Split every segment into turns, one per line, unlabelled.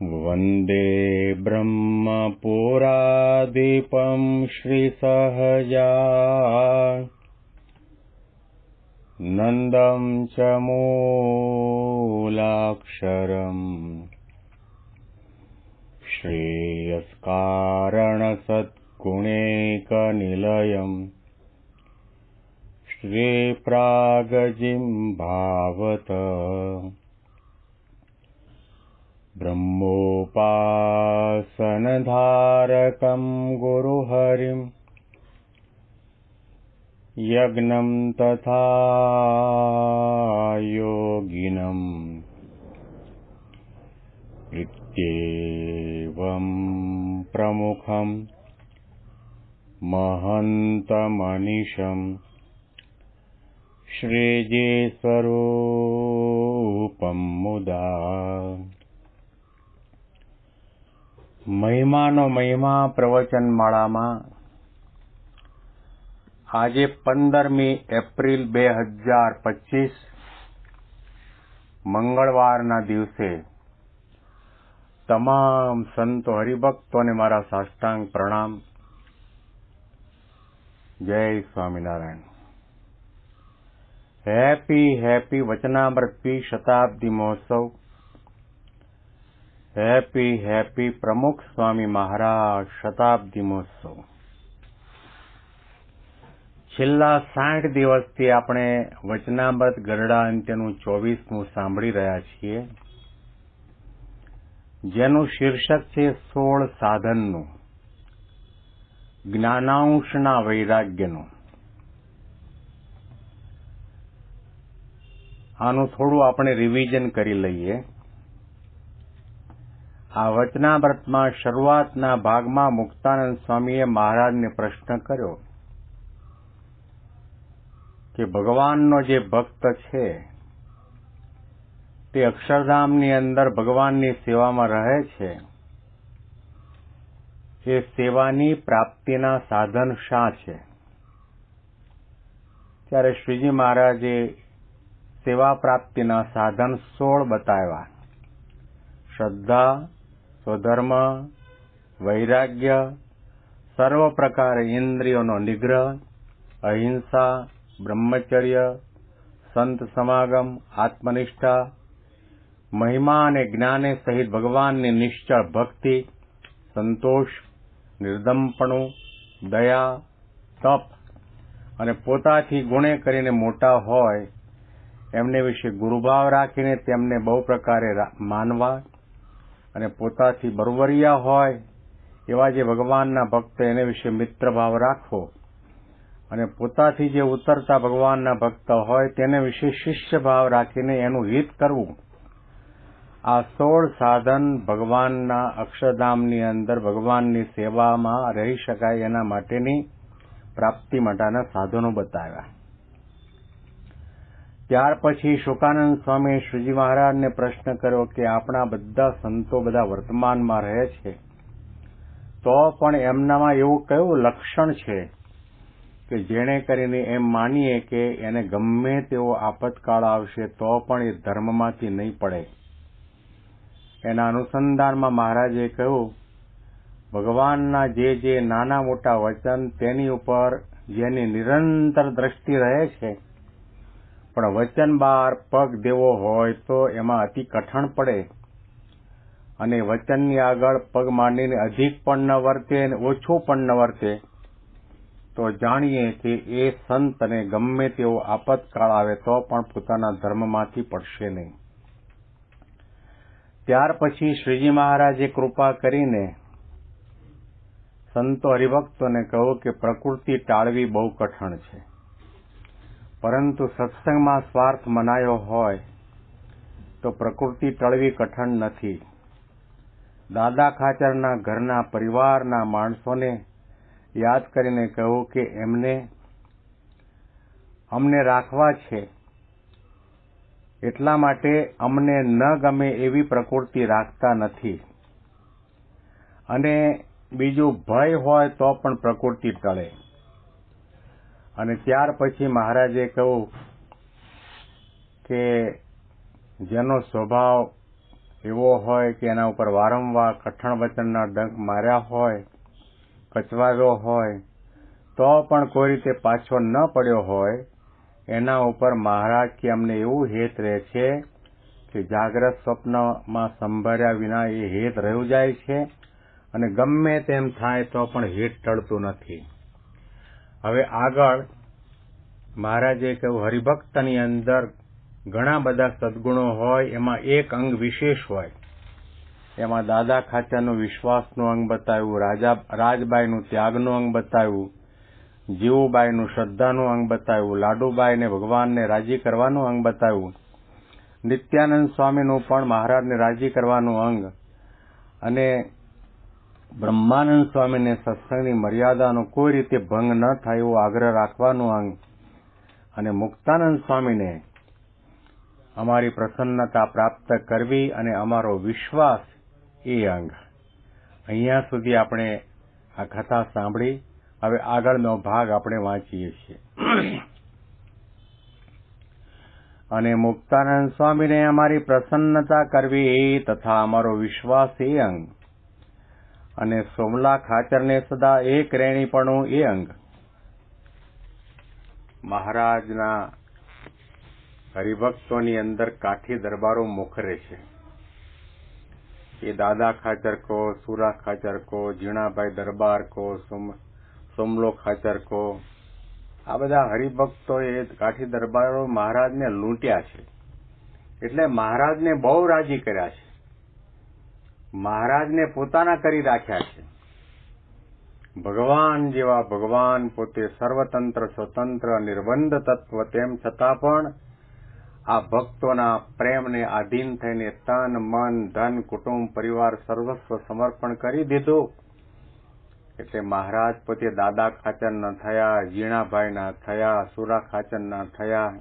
वन्दे ब्रह्मपुरादीपं श्रीसहजा नन्दं च मूलाक्षरम् श्रेयस्कारणसद्गुणैकनिलयम् श्रीप्रागजिह्वावत ब्रह्मोपासनधारकं गुरुहरिं यज्ञं तथा योगिनं इत्येवं प्रमुखं महन्तमनिशं श्रीजीस्वरूपं मुदा મહિમાનો મહિમા પ્રવચનમાળામાં આજે 15મી એપ્રિલ 2025 મંગળવારના દિવસે તમામ સંતો હરિભક્તોને મારા સાષ્ટાંગ પ્રણામ. જય સ્વામિનારાયણ. હેપી વચનામૃતપી શતાબ્દી મહોત્સવ. હેપી પ્રમુખ સ્વામી મહારાજ શતાબ્દી મહોત્સવ. છેલ્લા 60 દિવસથી આપણે વચનામૃત ગરડા અંત્યનું 24મું સાંભળી રહ્યા છીએ, જેનું શીર્ષક છે 16 સાધનનું, જ્ઞાનાંશના વૈરાગ્યનું. આનું થોડું આપણે રિવિઝન કરી લઈએ. આ વચનામૃતમાં શરૂઆતના ભાગમાં મુક્તાનંદ સ્વામીએ મહારાજને પ્રશ્ન કર્યો કે ભગવાનનો જે ભક્ત છે તે અક્ષરધામની અંદર ભગવાનની સેવામાં રહે છે, એ સેવાની પ્રાપ્તિના સાધન શા છે? ત્યારે શ્રીજી મહારાજે સેવા પ્રાપ્તિના સાધન 16 બતાવ્યા. શ્રદ્ધા, સ્વધર્મ, વૈરાગ્ય, સર્વ પ્રકારે ઇન્દ્રિયોનો નિગ્રહ, અહિંસા, બ્રહ્મચર્ય, સંત સમાગમ, આત્મનિષ્ઠા, મહિમા અને જ્ઞાને સહિત ભગવાનની નિશ્ચળ ભક્તિ, સંતોષ, નિર્દમપણું, દયા, તપ અને પોતાથી ગુણે કરીને મોટા હોય એમને વિશે ગુરુભાવ રાખીને તેમને બહુ પ્રકારે માનવા, અને પોતાથી બરોબરિયા હોય એવા જે ભગવાનના ભક્ત એને વિશે મિત્રભાવ રાખવો, અને પોતાથી જે ઉતરતા ભગવાનના ભક્ત હોય તેને વિશે શિષ્યભાવ રાખીને એનું હિત કરવું. આ 16 સાધન ભગવાનના અક્ષરધામની અંદર ભગવાનની સેવામાં રહી શકાય એના માટેની પ્રાપ્તિ માટેના સાધનો બતાવ્યા. ત્યાર પછી શુકાનંદ સ્વામીએ શ્રીજી મહારાજને પ્રશ્ન કર્યો કે આપણા બધા સંતો બધા વર્તમાનમાં રહે છે, તો પણ એમનામાં એવું કયું લક્ષણ છે કે જેણે કરીને એમ માનીએ કે એને ગમે તેવો આપતકાળ આવશે તો પણ એ ધર્મમાંથી નહીં પડે? એના અનુસંધાનમાં મહારાજે કહ્યું, ભગવાનના જે નાના મોટા વચન તેની ઉપર જેની નિરંતર દ્રષ્ટિ રહે છે, પણ વચન બહાર પગ દેવો હોય તો એમાં અતિ કઠણ પડે, અને વચનની આગળ પગ માંડીને અધિક પણ ન વર્તે અને ઓછું પણ ન વર્તે, તો જાણીએ કે એ સંતને ગમે તેવો આપતકાળ આવે તો પણ પોતાના ધર્મમાંથી પડશે નહીં. ત્યાર પછી શ્રીજી મહારાજે કૃપા કરીને સંતો હરિભક્તોને કહ્યું કે પ્રકૃતિ ટાળવી બહુ કઠણ છે, પરંતુ સત્સંગમાં સ્વાર્થ મનાયો હોય તો પ્રકૃતિ ટળવી કઠણ નથી. દાદા ખાચરના ઘરના પરિવારના માણસોને યાદ કરીને કહ્યું કે અમને રાખવા છે, એટલા માટે અમને ન ગમે એવી પ્રકૃતિ રાખતા નથી, અને બીજું ભય હોય તો પણ પ્રકૃતિ ટળે. અને ત્યાર પછી મહારાજે કહ્યું કે જેનો સ્વભાવ એવો હોય કે એના ઉપર વારંવાર કઠણ વચનના ડંખ માર્યા હોય, કચવાવ્યો હોય, તો પણ કોઈ રીતે પાછો ન પડ્યો હોય, એના ઉપર મહારાજ કે અમને એવું હેત રહે છે કે જાગ્રત સ્વપ્નમાં સંભાળ્યા વિના એ હેત રહ્યું જાય છે અને ગમે તેમ થાય તો પણ હેત ટળતું નથી. હવે આગળ મહારાજે કહ્યું, હરિભક્તની અંદર ઘણા બધા સદગુણો હોય, એમાં એક અંગ વિશેષ હોય. એમાં દાદા ખાચરનું વિશ્વાસનું અંગ બતાવ્યું, રાજબાઈનું ત્યાગનું અંગ બતાવ્યું, જીવુબાઈનું શ્રદ્ધાનું અંગ બતાવ્યું, લાડુબાઈને ભગવાનને રાજી કરવાનું અંગ બતાવ્યું, નિત્યાનંદ સ્વામીનું પણ મહારાજને રાજી કરવાનું અંગ, અને બ્રહ્માનંદ સ્વામીને સત્સંગની મર્યાદાનો કોઈ રીતે ભંગ ન થાય એવો આગ્રહ રાખવાનું અંગ, અને મુક્તાનંદ સ્વામીને અમારી પ્રસન્નતા પ્રાપ્ત કરવી અને અમારો વિશ્વાસ એ અંગ. અહીંયા સુધી આપણે આ કથા સાંભળી. હવે આગળનો ભાગ આપણે વાંચીએ છીએ. અને મુક્તાનંદ સ્વામીને અમારી પ્રસન્નતા કરવી તથા અમારો વિશ્વાસ એ અંગ, અને સોમલા ખાચરને સદા એક રેણીપણું એ અંગ. મહારાજના હરિભક્તોની અંદર કાઠી દરબારો મોખરે છે. એ દાદા ખાચર કો, સુરા ખાચર કો, ઝીણાભાઈ દરબાર કો, સોમલો ખાચર કો, આ બધા હરિભક્તોએ કાઠી દરબારો મહારાજને લૂંટ્યા છે. એટલે મહારાજને બહુ રાજી કર્યા છે, મહારાજને પોતાના કરી રાખ્યા છે. ભગવાન જેવા ભગવાન પોતે સર્વતંત્ર સ્વતંત્ર નિર્બંધ તત્વ, તેમ છતાં પણ આ ભક્તોના પ્રેમને આધીન થઈને તન મન ધન કુટુંબ પરિવાર સર્વસ્વ સમર્પણ કરી દીધું. એટલે મહારાજ પોતે દાદા ખાચરના થયા, ઝીણાભાઈના થયા, સુરા ખાચરના થયા.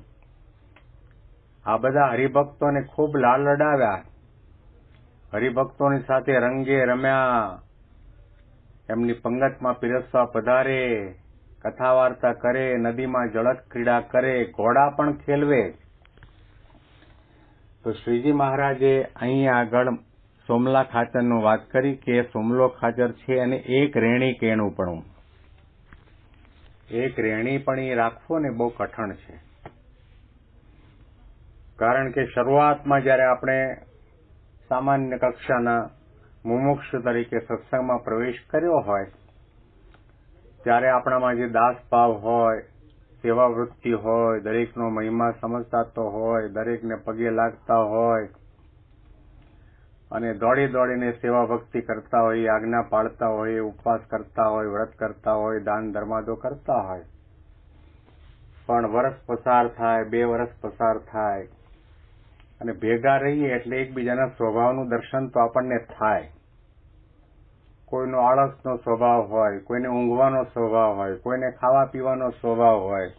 આ બધા હરિભક્તોને ખૂબ લાડ લડાવ્યા, હરિભક્તોની સાથે રંગે રમ્યા, એમની પંગતમાં પીરસવા પધારે, કથા વાર્તા કરે, નદીમાં જળક ક્રીડા કરે, ઘોડા પણ ખેલવે. તો શ્રીજી મહારાજે અહીં આગળ સોમલા ખાચરનું વાત કરી કે સોમલો ખાચર છે અને એક રેણી કેણું પણ. એક રેણી પણ એ રાખવો ને બહુ કઠણ છે. કારણ કે શરૂઆતમાં જયારે આપણે સામાન્ય કક્ષાના મુમુક્ષ તરીકે સત્સંગમાં પ્રવેશ કર્યો હોય, ત્યારે આપણામાં જે દાસભાવ હોય, સેવા વૃત્તિ હોય, દરેકનો મહિમા સમજતા હોય, દરેકને પગે લાગતા હોય અને દોડી દોડીને સેવા ભક્તિ કરતા હોય, આજ્ઞા પાળતા હોય, ઉપવાસ કરતા હોય, વ્રત કરતા હોય, દાન ધર્માદો કરતા હોય. પણ વર્ષ પસાર થાય, 2 વર્ષ પસાર થાય અને ભેગા રહીએ એટલે એકબીજાના સ્વભાવનું દર્શન તો આપણને થાય. કોઈનો આળસનો સ્વભાવ હોય, કોઈને ઊંઘવાનો સ્વભાવ હોય, કોઈને ખાવા પીવાનો સ્વભાવ હોય,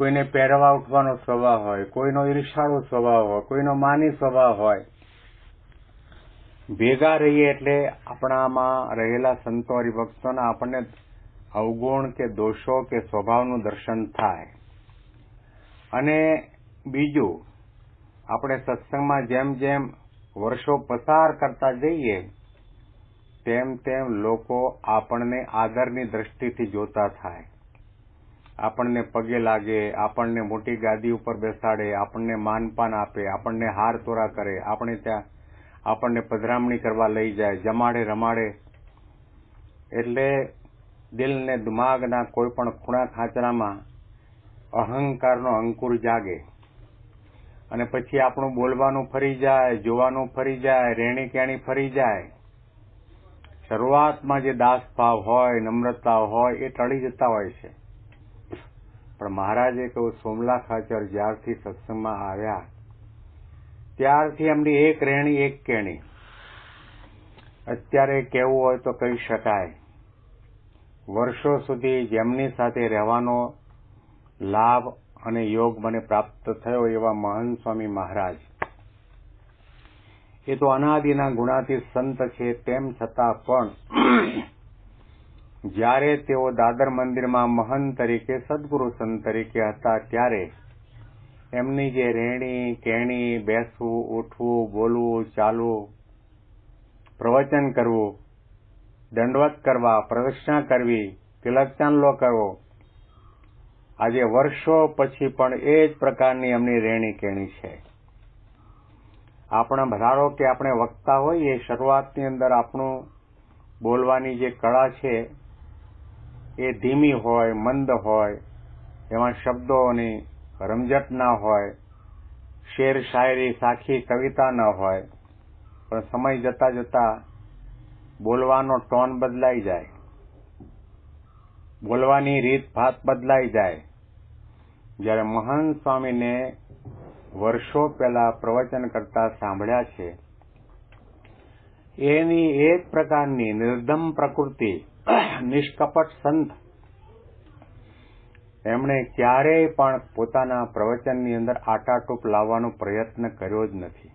કોઈને પહેરવા ઉઠવાનો સ્વભાવ હોય, કોઈનો ઈર્ષાળુ સ્વભાવ હોય, કોઈનો માની સ્વભાવ હોય. ભેગા રહીએ એટલે આપણામાં રહેલા સંતો હરિભક્તોના આપણને અવગુણ કે દોષો કે સ્વભાવનું દર્શન થાય. અને બીજું, આપણે સત્સંગમાં જેમ જેમ વર્ષો પસાર કરતા જઈએ તેમ તેમ લોકો આપણને આદરની દ્રષ્ટિથી જોતા થાય, આપણને પગે લાગે, આપણને મોટી ગાદી ઉપર બેસાડે, આપણને માનપાન આપે, આપણને હાર તોરા કરે, આપણે ત્યાં આપણને પધરામણી કરવા લઈ જાય, જમાડે રમાડે. એટલે દિલને દિમાગના કોઈ પણ ખૂણા ખાંચરામાં અહંકારનો અંકુર જાગે અને પછી આપણું બોલવાનું ફરી જાય, જોવાનું ફરી જાય, રહેણી કહેણી ફરી જાય. શરૂઆતમાં જે દાસભાવ હોય, નમ્રતા હોય એ ટળી જતા હોય છે. પણ મહારાજે કહ્યું, સોમલા ખાચર જ્યારથી સત્સંગમાં આવ્યા ત્યારથી એમની એક રહેણી એક કેણી. અત્યારે કહેવું હોય તો કહી શકાય, વર્ષો સુધી જેમની સાથે રહેવાનો લાભ અને યોગ મને પ્રાપ્ત થયો એવા મહંત સ્વામી મહારાજ, એ તો અનાદિના ગુણાતીત સંત છે. તેમ છતાં પણ જ્યારે તેઓ દાદર મંદિરમાં મહંત તરીકે, સદગુરુ સંત તરીકે હતા ત્યારે એમની જે રહેણી કહેણી, બેસવું, ઉઠવું, બોલવું, ચાલવું, પ્રવચન કરવું, દંડવત કરવા, પ્રદક્ષિણા કરવી, તિલક ચાંદલો કરવો, આજે વર્ષો પછી પણ એ જ પ્રકારની એમની રહેણી કહેણી છે. આપણે ધારો કે આપણે વક્તા હોઈએ, શરૂઆતની અંદર આપણું બોલવાની જે કળા છે એ ધીમી હોય, મંદ હોય, એમાં શબ્દોની રમઝટ ના હોય, શેર શાયરી, સાખી કવિતા ન હોય, પણ સમય જતા જતા બોલવાનો ટોન બદલાઈ જાય, બોલવાની રીત ભાત બદલાઈ જાય. જ્યારે મહંત સ્વામીને વર્ષો પહેલા પ્રવચન કરતા સાંભળ્યા છે, એની એક પ્રકારની નિર્ધમ પ્રકૃતિ, નિષ્કપટ સંત, એમણે ક્યારેય પણ પોતાના પ્રવચનની અંદર આટાટૂપ લાવવાનો પ્રયત્ન કર્યો જ નથી.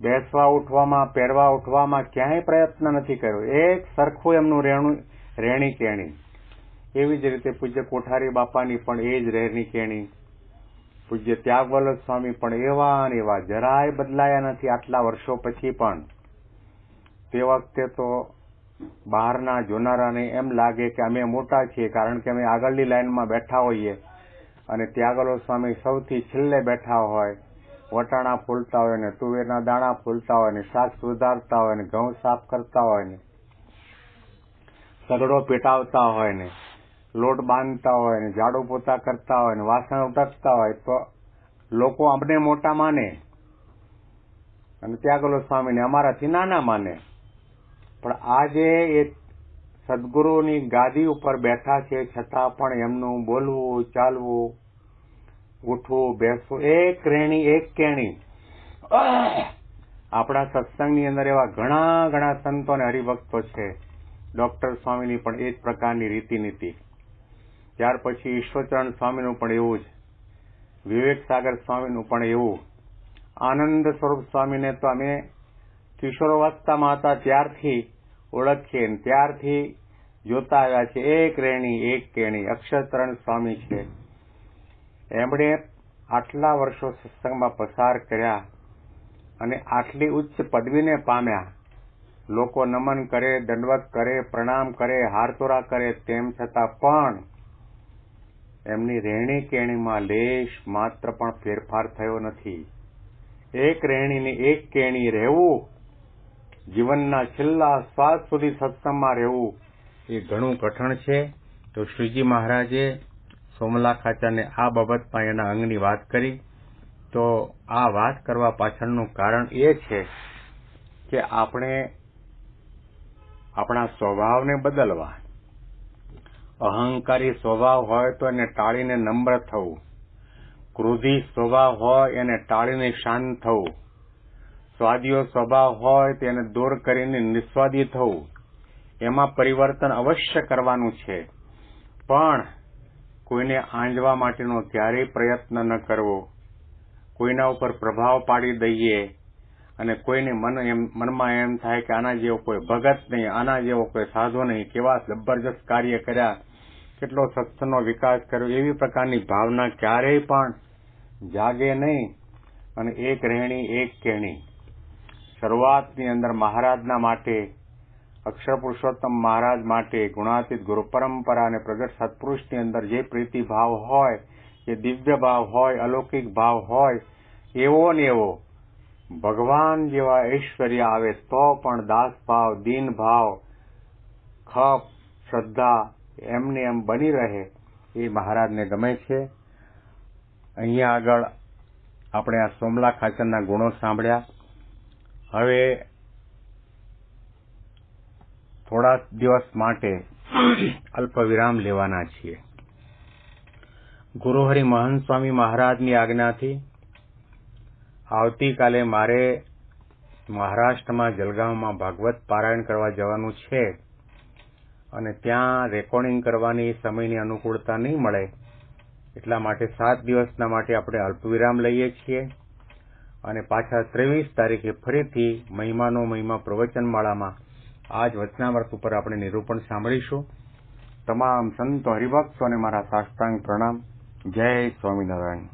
બેસવા ઉઠવામાં, પહેરવા ઉઠવામાં ક્યાંય પ્રયત્ન નથી કર્યો. એક સરખું એમનું રહેણી કહેણી. એવી જ રીતે પૂજ્ય કોઠારી બાપાની પણ એ જ રહેણી કહેણી. પૂજ્ય ત્યાગવલ્લભ સ્વામી પણ એવા ને એવા, જરાય બદલાયા નથી આટલા વર્ષો પછી પણ. તે વખતે તો બહારના જોનારાને એમ લાગે કે અમે મોટા છીએ, કારણ કે અમે આગળની લાઈનમાં બેઠા હોઈએ અને ત્યાગવલ્લભ સ્વામી સૌથી છેલ્લે બેઠા હોય, વટાણા ફૂલતા હોય ને તુવેરના દાણા ફૂલતા હોય ને શાક સુધારતા હોય ને ઘઉં સાફ કરતા હોય ને સગડો પેટાવતા હોય ને લોટ બાંધતા હોય ને ઝાડુ પોતા કરતા હોય ને વાસણ ઉટકતા હોય, તો લોકો અમને મોટા માને અને ત્યાગવલ્લભ સ્વામીને અમારાથી નાના માને. પણ આજે એ સદગુરુની ગાદી ઉપર બેઠા છે, છતાં પણ એમનું બોલવું, ચાલવું, ઉઠવું, બેસવું, એક રહેણી એક કહેણી. આપણા સત્સંગની અંદર એવા ઘણા ઘણા સંતો અને હરિભક્તો છે. ડોક્ટર સ્વામીની પણ એ જ પ્રકારની રીતિનીતિ. ત્યાર પછી ઈશ્વરચરણ સ્વામીનું પણ એવું જ, વિવેક સાગર સ્વામીનું પણ એવું. આનંદ સ્વરૂપ સ્વામીને તો અમે કિશોરાવસ્થામાં હતા ત્યારથી ઓળખીએ, ત્યારથી જોતા આવ્યા છે. એક રહેણી એક કહેણી. અક્ષરચરણ સ્વામી છે, એમણે આટલા વર્ષો સત્સંગમાં પસાર કર્યા અને આટલી ઉચ્ચ પદવીને પામ્યા. લોકો નમન કરે, દંડવત કરે, પ્રણામ કરે, હારતોરા કરે, તેમ છતાં પણ એમની રહેણી કહેણીમાં લેશ માત્ર પણ ફેરફાર થયો નથી. એક રહેણીની એક કહેણી રહેવું, જીવનના છેલ્લા શ્વાસ સુધી સત્સંગમાં રહેવું એ ઘણું કઠણ છે. તો શ્રીજી મહારાજે સોમલા ખાચરને આ બાબતમાં એના અંગની વાત કરી. તો આ વાત કરવા પાછળનું કારણ એ છે કે આપણે આપણા સ્વભાવને બદલવા. અહંકારી સ્વભાવ હોય તો એને ટાળીને નમ્ર થવું, ક્રોધી સ્વભાવ હોય એને ટાળીને શાંત થવું, સ્વાદીયો સ્વભાવ હોય તેને દૂર કરીને નિસ્વાદી થવું. એમાં પરિવર્તન અવશ્ય કરવાનું છે, પણ કોઈને આંજવા માટેનો ક્યારેય પ્રયત્ન ન કરવો. કોઈના ઉપર પ્રભાવ પાડી દઈએ અને કોઈને મનમાં એમ થાય કે આના જેવો કોઈ ભગત નહીં, આના જેવો કોઈ સાધુ નહીં, કેવા જબરજસ્ત કાર્ય કર્યા, કેટલો સત્સંગનો વિકાસ કર્યો, એવી પ્રકારની ભાવના ક્યારેય પણ જાગે નહીં. અને એક રહેણી એક કહેણી. શરૂઆતની અંદર મહારાજના માટે, અક્ષર પુરુષોત્તમ મહારાજ માટે, ગુણાતીત ગુરુ પરંપરા અને પ્રગટ સત્પુરુષની અંદર જે પ્રીતિ ભાવ હોય, એ દિવ્ય ભાવ હોય, અલૌકિક ભાવ હોય, એવો ને એવો ભગવાન જેવા ઐશ્વર્ય આવે તો પણ દાસ ભાવ, દીન ભાવ, ખપ, શ્રદ્ધા એમને એમ બની રહે, એ મહારાજને ગમે છે. અહીંયા આગળ આપણે આ સોમલા ખાચરના ગુણો સાંભળ્યા. હવે થોડા દિવસ માટે અલ્પ વિરામ લેવાના છીએ. ગુરુહરિ મહંત સ્વામી મહારાજની આજ્ઞાથી આવતીકાલે મારે મહારાષ્ટ્રમાં જલગાંવમાં ભાગવત પારાયણ કરવા જવાનું છે અને ત્યાં રેકોર્ડિંગ કરવાની સમયની અનુકૂળતા નહીં મળે, એટલા માટે 7 દિવસના માટે આપણે અલ્પવિરામ લઈએ છીએ અને પાછા 23 તારીખે ફરીથી મહિમાનો મહિમા પ્રવચનમાળામાં આ જ વચનામૃત ઉપર આપણે નિરૂપણ સાંભળીશું. તમામ સંતો હરિભક્તોને મારા સાષ્ટાંગ પ્રણામ. જય સ્વામિનારાયણ.